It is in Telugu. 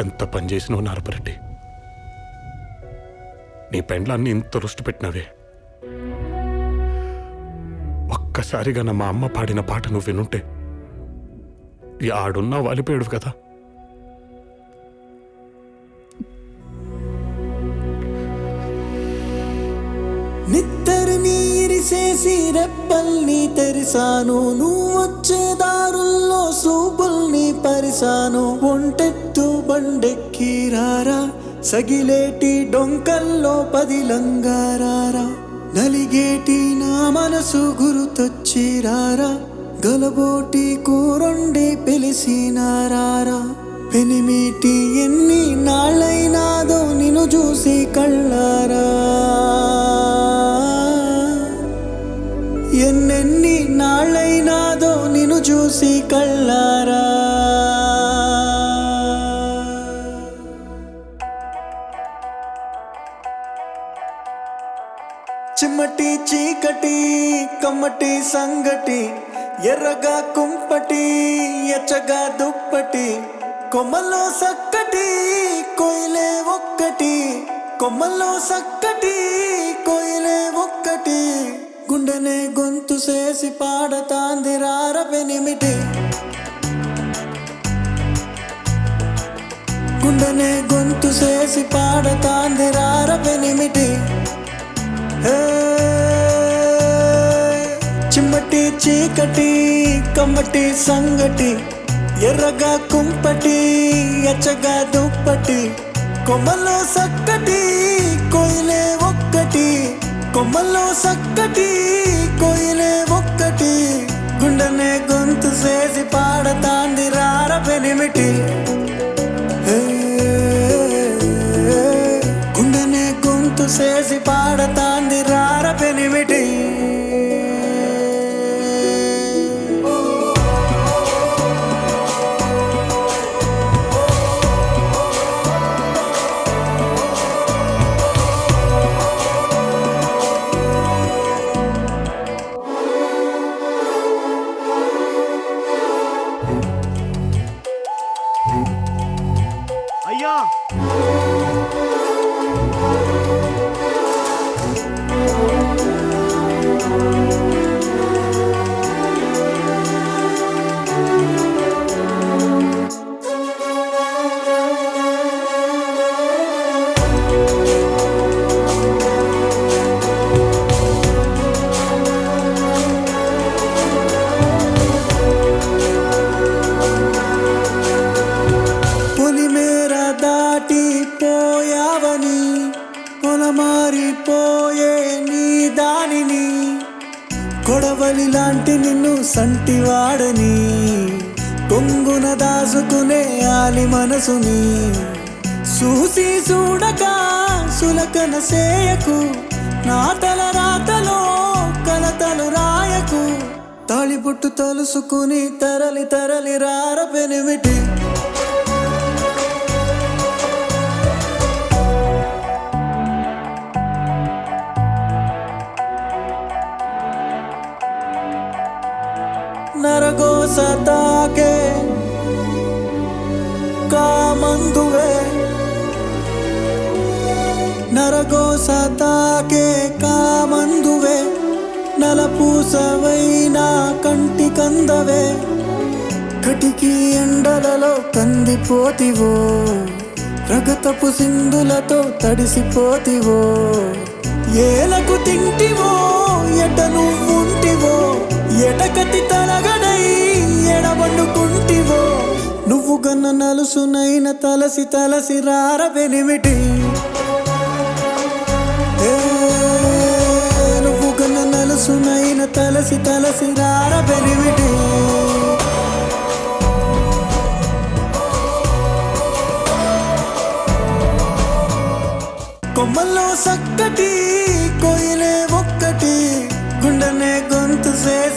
ఎంత పని చేసినావు నారపరెడ్డి. నీ పెండ్లాన్ని ఇంత రుష్టి పెట్టినవే. ఒక్కసారిగా మా అమ్మ పాడిన పాట నువ్వు వినుంటే ఈ ఆడున్నా వాలిపోయాడు కదా. నిత్తరిని ఇరిసేసి రెప్పల్ని తెరిసాను, నువ్వొచ్చే దారుల్లో సూపుల్ని పరిసాను. ఒంటెత్తు బండెక్కి రారా, సగిలేటి డొంకల్లో పదిలంగారారా. నలిగేటి నా మనసు గురుతొచ్చి రారా, గలబోటి కూరొండి పిలిసినారారా. పెనిమిటి ఎన్ని నాళ్ళైనాదో నిన్ను చూసి కళ్ళారా, ఎన్నెన్ని నాళ్ళైనాదో నిన్ను చూసి కళ్ళారా. చిమ్మటి చీకటి కమ్మటి సంగటి, ఎర్రగా కుంపటి ఎచ్చగా దుప్పటి. కొమ్మల్లో సక్కటి కోయిలే ఒక్కటి, కొమ్మల్లో సక్కటి కోయిలే ఒక్కటి. గుండెనే గొంతు చేసి పాడతాంది రార పెనిమిటి, గుండెనే గొంతు చేసి పాడతాంది రార పెనిమిటి. చిమ్మటి చీకటి కమ్మటి సంగటి, ఎర్రగా కుంపటి ఎచ్చగా దుప్పటి. కొమ్మల్లో సక్కటి కోయిలే ఒక్కటి, కొమ్మల్లో సక్కటి కోయిలే ఒక్కటి. గుండెనే గొంతు చేసి పాడతాంది రార పెనిమిటి, గుండెనే గొంతు చేసి పాడతాంది రార పెనిమిటి. అయ్యా పోయావని పొలమారిపోయే నీ దానిని, కొడవలి లాంటి నిన్ను సంటివాడని, కొంగున దాసుకునే ఆలి మనసుని. చూసి చూడక సులకన సేయకు, నా తల రాతలో కలతలు రాయకు. తాళిబొట్టు తలుసుకుని తరలి తరలి రార పెనిమిటి, నరగోస తాకే కామందువే, నరగోస తాకే కామందువే. నలపూసవైనా కంటి కందవే, కటికి ఎండలలో కందిపోతివో, రగతపు సింధులతో తడిసిపోతివో. ఏలకు తింటివో ఎట నువ్వుంటివో, ఎటకతి తలగడై ఎడబండుకుంటివో. నువ్వు గన్న నలుసునైన తలసి తలసి రార పెనిమిటి, నువ్వు గన్న నలుసునైన తలసి తలసి రార పెనిమిటి. కొమ్మల్లో సక్కటి కోయిలే ఒక్కటి, గుండెనే గొంతు చేసి